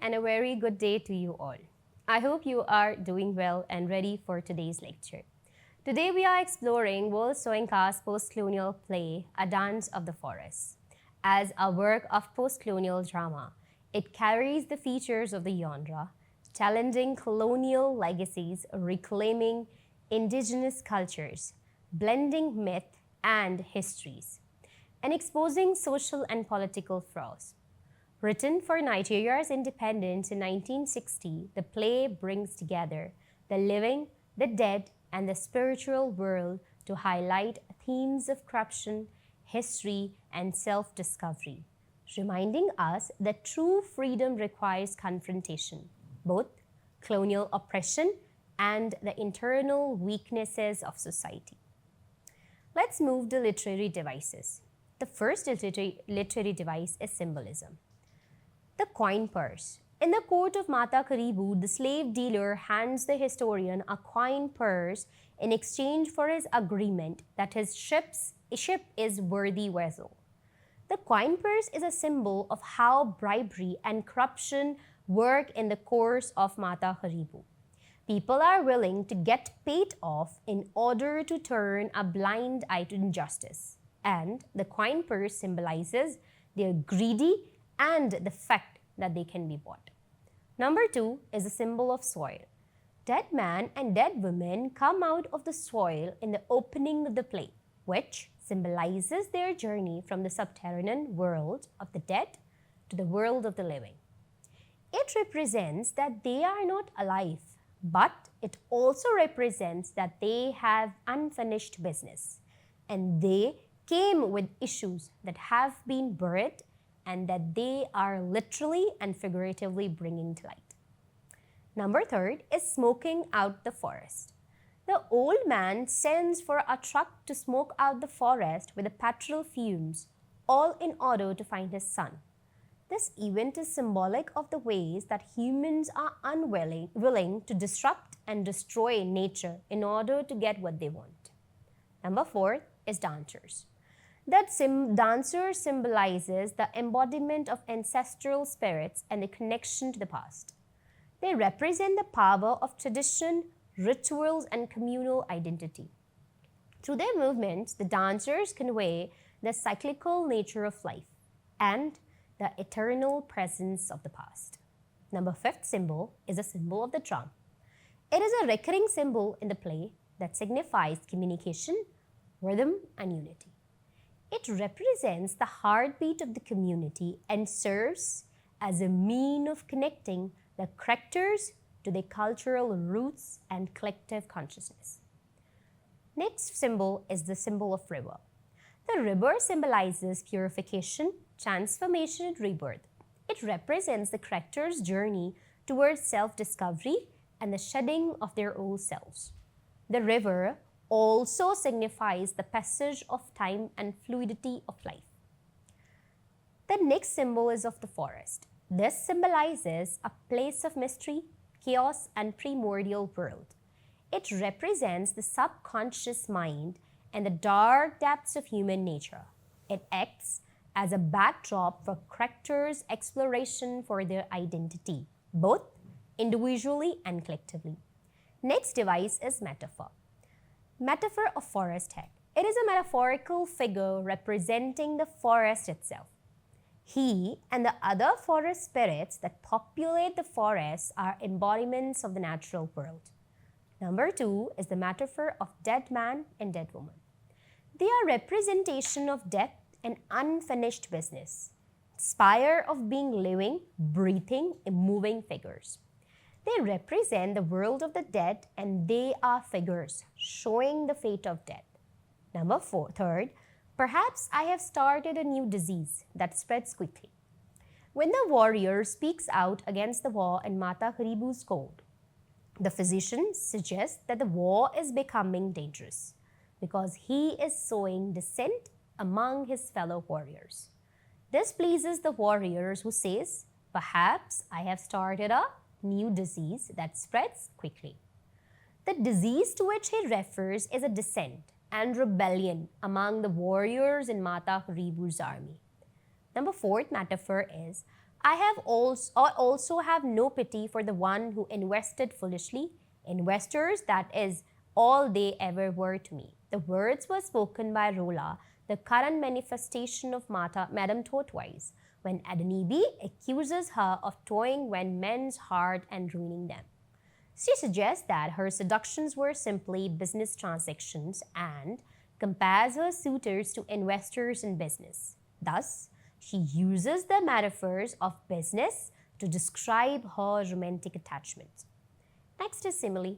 and a very good day to you all. I hope you are doing well and ready for today's lecture. Today we are exploring World Soyinka's postcolonial play, A Dance of the Forest. As a work of postcolonial drama, it carries the features of the genre, challenging colonial legacies, reclaiming indigenous cultures, blending myth and histories, and exposing social and political flaws. Written for Nigeria's independence in 1960, the play brings together the living, the dead, and the spiritual world to highlight themes of corruption, history, and self-discovery, reminding us that true freedom requires confrontation, both colonial oppression and the internal weaknesses of society. Let's move to literary devices. The first literary device is symbolism. The coin purse. In the court of Mata Karibu, the slave dealer hands the historian a coin purse in exchange for his agreement that his ship is worthy vessel. The coin purse is a symbol of how bribery and corruption work in the course of Mata Karibu. People are willing to get paid off in order to turn a blind eye to injustice, and the coin purse symbolizes their greedy and the fact that they can be bought. Number 2 is a symbol of soil. Dead man and dead women come out of the soil in the opening of the play, which symbolizes their journey from the subterranean world of the dead to the world of the living. It represents that they are not alive, but it also represents that they have unfinished business and they came with issues that have been buried and that they are literally and figuratively bringing to light. Number 3 is smoking out the forest. The old man sends for a truck to smoke out the forest with the petrol fumes, all in order to find his son. This event is symbolic of the ways that humans are willing to disrupt and destroy nature in order to get what they want. Number 4 is dancers. That dancer symbolizes the embodiment of ancestral spirits and the connection to the past. They represent the power of tradition, rituals, and communal identity. Through their movements, the dancers convey the cyclical nature of life and the eternal presence of the past. Number 5th symbol is a symbol of the drum. It is a recurring symbol in the play that signifies communication, rhythm, and unity. It represents the heartbeat of the community and serves as a means of connecting the characters to their cultural roots and collective consciousness. Next symbol is the symbol of river. The river symbolizes purification, transformation, and rebirth. It represents the character's journey towards self-discovery and the shedding of their old selves. The river also signifies the passage of time and fluidity of life. The next symbol is of the forest. This symbolizes a place of mystery, chaos, and primordial world. It represents the subconscious mind and the dark depths of human nature. It acts as a backdrop for characters' exploration for their identity, both individually and collectively. Next device is metaphor. Metaphor of forest head. It is a metaphorical figure representing the forest itself. He and the other forest spirits that populate the forest are embodiments of the natural world. Number 2 is the metaphor of dead man and dead woman. They are representation of death and unfinished business, spire of being living, breathing, and moving figures. They represent the world of the dead and they are figures showing the fate of death. Number 3, perhaps I have started a new disease that spreads quickly. When the warrior speaks out against the war in Mata Karibu's court, the physician suggests that the war is becoming dangerous because he is sowing dissent among his fellow warriors. This pleases the warriors who says, perhaps I have started a new disease that spreads quickly. The disease to which he refers is a dissent and rebellion among the warriors in Mata Karibu's army. Number 4th metaphor is I also have no pity for the one who invested foolishly. Investors, that is all they ever were to me. The words were spoken by Rola, the current manifestation of Madame Tortoise, when Adonibi accuses her of toying with men's heart and ruining them. She suggests that her seductions were simply business transactions and compares her suitors to investors in business. Thus, she uses the metaphors of business to describe her romantic attachment. Next is simile.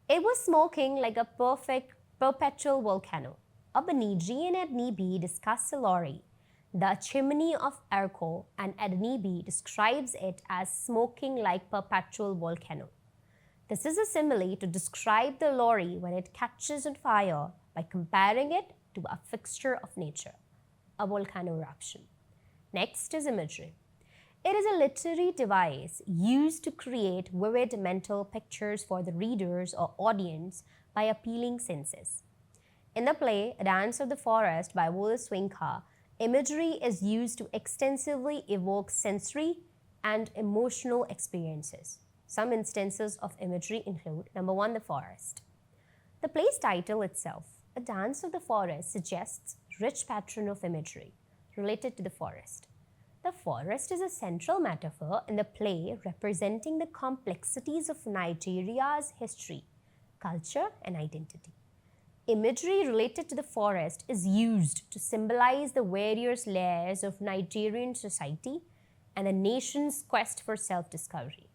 It was smoking like a perfect perpetual volcano. Abaniji and Adnibi discuss Salori, the chimney of Erko, and Adnibi describes it as smoking like perpetual volcano. This is a simile to describe the lorry when it catches on fire by comparing it to a fixture of nature, a volcano eruption. Next is imagery. It is a literary device used to create vivid mental pictures for the readers or audience by appealing senses. In the play A Dance of the Forest by Wolaswinka, imagery is used to extensively evoke sensory and emotional experiences. Some instances of imagery include: number one, the forest. The play's title itself, A Dance of the Forest, suggests rich pattern of imagery related to the forest. The forest is a central metaphor in the play representing the complexities of Nigeria's history, culture, and identity. Imagery related to the forest is used to symbolize the various layers of Nigerian society and the nation's quest for self-discovery.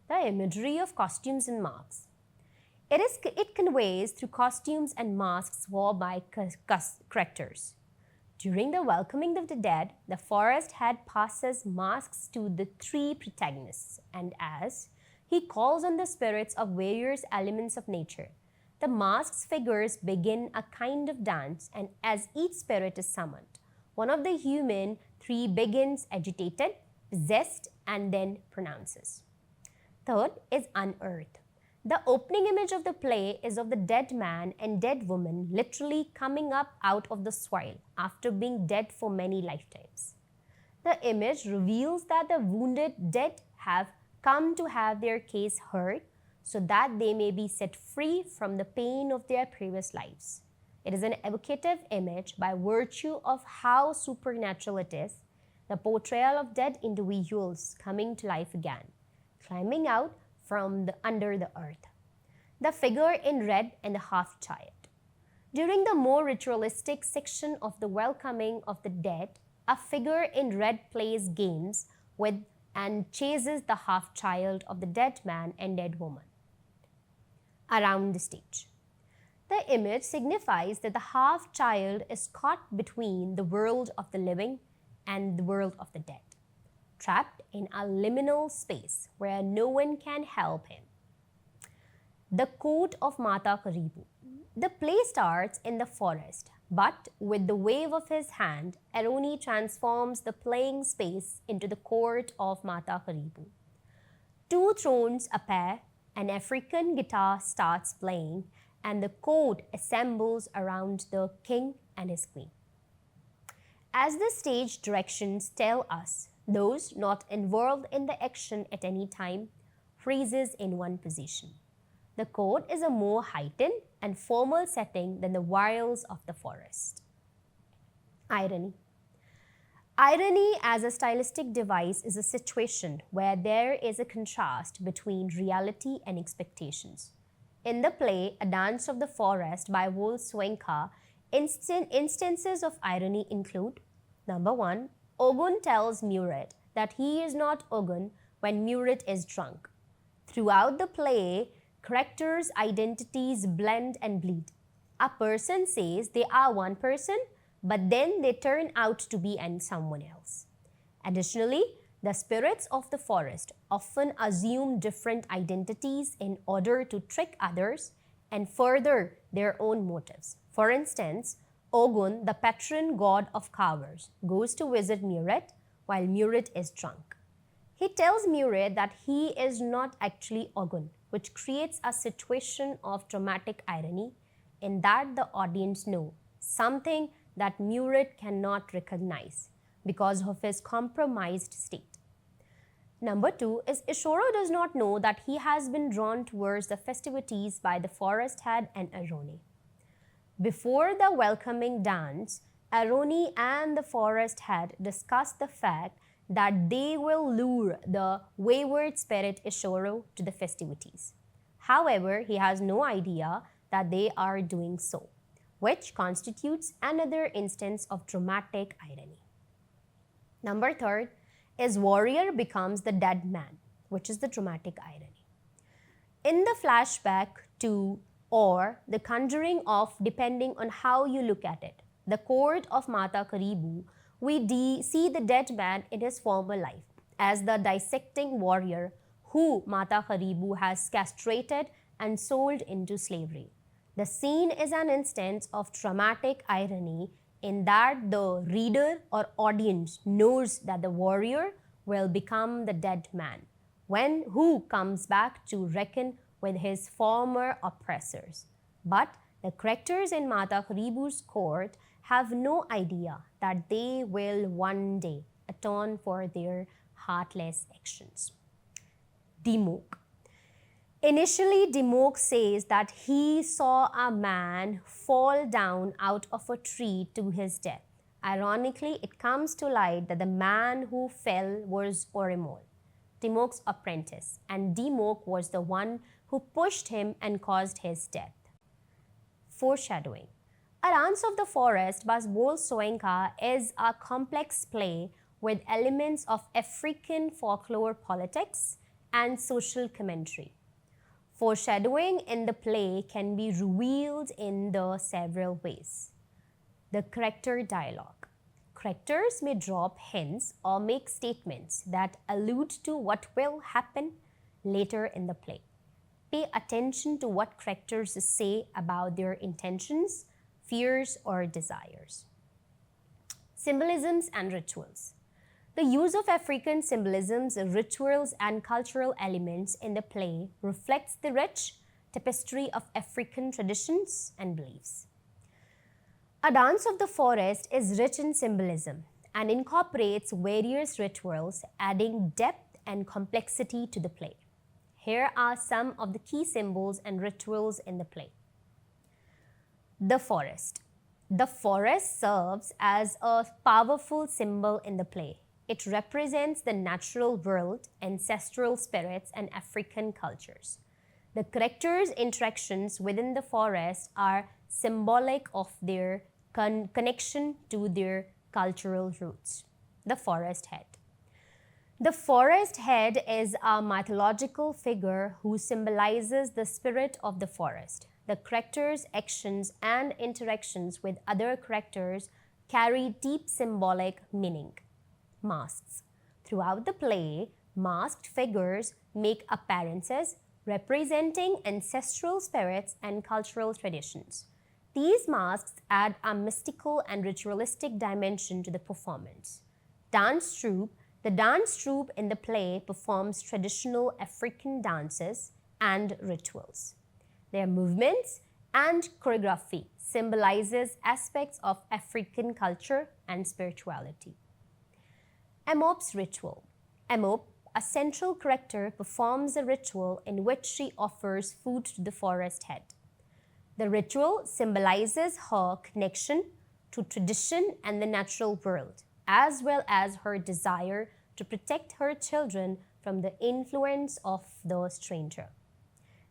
The imagery of costumes and masks. It conveys through costumes and masks worn by characters. During the welcoming of the dead, the forest head passes masks to the three protagonists, and as he calls on the spirits of various elements of nature, the masked figures begin a kind of dance, and as each spirit is summoned, one of the human three begins agitated, possessed, and then pronounces. Third is unearthed. The opening image of the play is of the dead man and dead woman literally coming up out of the soil after being dead for many lifetimes. The image reveals that the wounded dead have come to have their case heard so that they may be set free from the pain of their previous lives. It is an evocative image by virtue of how supernatural it is, the portrayal of dead individuals coming to life again, climbing out from under the earth. The figure in red and the half-child. During the more ritualistic section of the welcoming of the dead, a figure in red plays games with and chases the half-child of the dead man and dead woman around the stage. The image signifies that the half-child is caught between the world of the living and the world of the dead, trapped in a liminal space where no one can help him. The Court of Mata Karibu. The play starts in the forest, but with the wave of his hand, Aroni transforms the playing space into the Court of Mata Karibu. Two thrones appear, an African guitar starts playing, and the court assembles around the king and his queen. As the stage directions tell us, those not involved in the action at any time freezes in one position. The court is a more heightened and formal setting than the wilds of the forest. Irony. Irony as a stylistic device is a situation where there is a contrast between reality and expectations. In the play A Dance of the Forest by Wolfswenka, instances of irony include: number one, Ogun tells Murat that he is not Ogun when Murat is drunk. Throughout the play, characters' identities blend and bleed. A person says they are one person, but then they turn out to be someone else. Additionally, the spirits of the forest often assume different identities in order to trick others and further their own motives. For instance, Ogun, the patron god of cowards, goes to visit Murat while Murat is drunk. He tells Murat that he is not actually Ogun, which creates a situation of dramatic irony in that the audience know something that Murat cannot recognize because of his compromised state. Number 2 is Ishoro does not know that he has been drawn towards the festivities by the forest head and Aroni. Before the welcoming dance, Aroni and the forest head discuss the fact that they will lure the wayward spirit Ishoro to the festivities. However, he has no idea that they are doing so, which constitutes another instance of dramatic irony. Number 3 is warrior becomes the dead man, which is the dramatic irony. In the flashback to or the conjuring of, depending on how you look at it, the court of Mata Karibu, we see the dead man in his former life as the dissecting warrior who Mata Karibu has castrated and sold into slavery. The scene is an instance of dramatic irony in that the reader or audience knows that the warrior will become the dead man who comes back to reckon with his former oppressors. But the characters in Mata Karibu's court have no idea that they will one day atone for their heartless actions. Dimok. Initially, Dimok says that he saw a man fall down out of a tree to his death. Ironically, it comes to light that the man who fell was Orimol, Dimok's apprentice, and Dimok was the one who pushed him and caused his death. Foreshadowing. A Dance of the Forest by Bol Soyinka is a complex play with elements of African folklore politics and social commentary. Foreshadowing in the play can be revealed in the several ways. The character dialogue. Characters may drop hints or make statements that allude to what will happen later in the play. Pay attention to what characters say about their intentions, fears, or desires. Symbolisms and rituals. The use of African symbolisms, rituals, and cultural elements in the play reflects the rich tapestry of African traditions and beliefs. A Dance of the Forest is rich in symbolism and incorporates various rituals, adding depth and complexity to the play. Here are some of the key symbols and rituals in the play. The forest. The forest serves as a powerful symbol in the play. It represents the natural world, ancestral spirits, and African cultures. The characters' interactions within the forest are symbolic of their connection to their cultural roots. The forest head. The forest head is a mythological figure who symbolizes the spirit of the forest. The characters' actions and interactions with other characters carry deep symbolic meaning. Masks. Throughout the play, masked figures make appearances representing ancestral spirits and cultural traditions. These masks add a mystical and ritualistic dimension to the performance. Dance troupe. The dance troupe in the play performs traditional African dances and rituals. Their movements and choreography symbolizes aspects of African culture and spirituality. Emop's ritual. Emop, a central character, performs a ritual in which she offers food to the forest head. The ritual symbolizes her connection to tradition and the natural world, as well as her desire to protect her children from the influence of the stranger.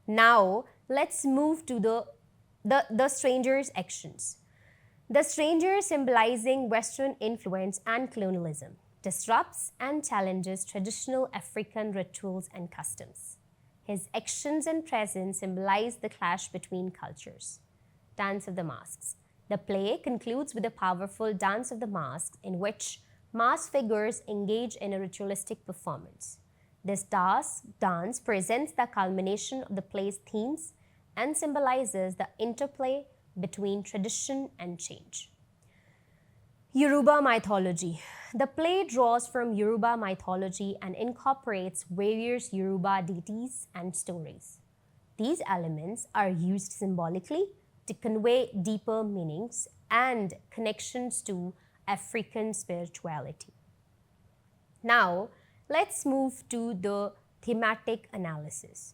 Now, let's move to the stranger's actions. The stranger, symbolizing Western influence and colonialism, disrupts and challenges traditional African rituals and customs. His actions and presence symbolize the clash between cultures. Dance of the Masks. The play concludes with a powerful Dance of the Masks in which masked figures engage in a ritualistic performance. This dance presents the culmination of the play's themes and symbolizes the interplay between tradition and change. Yoruba mythology. The play draws from Yoruba mythology and incorporates various Yoruba deities and stories. These elements are used symbolically to convey deeper meanings and connections to African spirituality. Now, let's move to the thematic analysis.